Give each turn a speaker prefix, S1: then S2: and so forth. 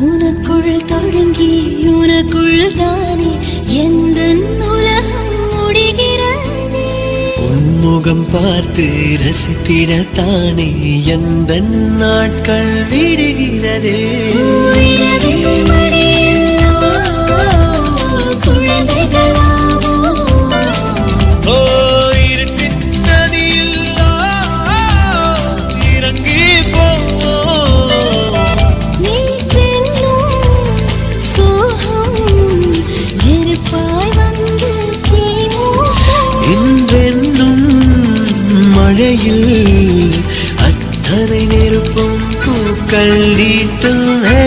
S1: உனக்குள் தொடங்கி உனக்குள் தானே எந்த உலகம் முடிகிறது.
S2: உன்முகம் பார்த்து ரசித்திடத்தானே எந்த நாட்கள் விடுகிறதே. மழையில் அத்தனை நெருப்பும் பூக்கள் நீட்டும்.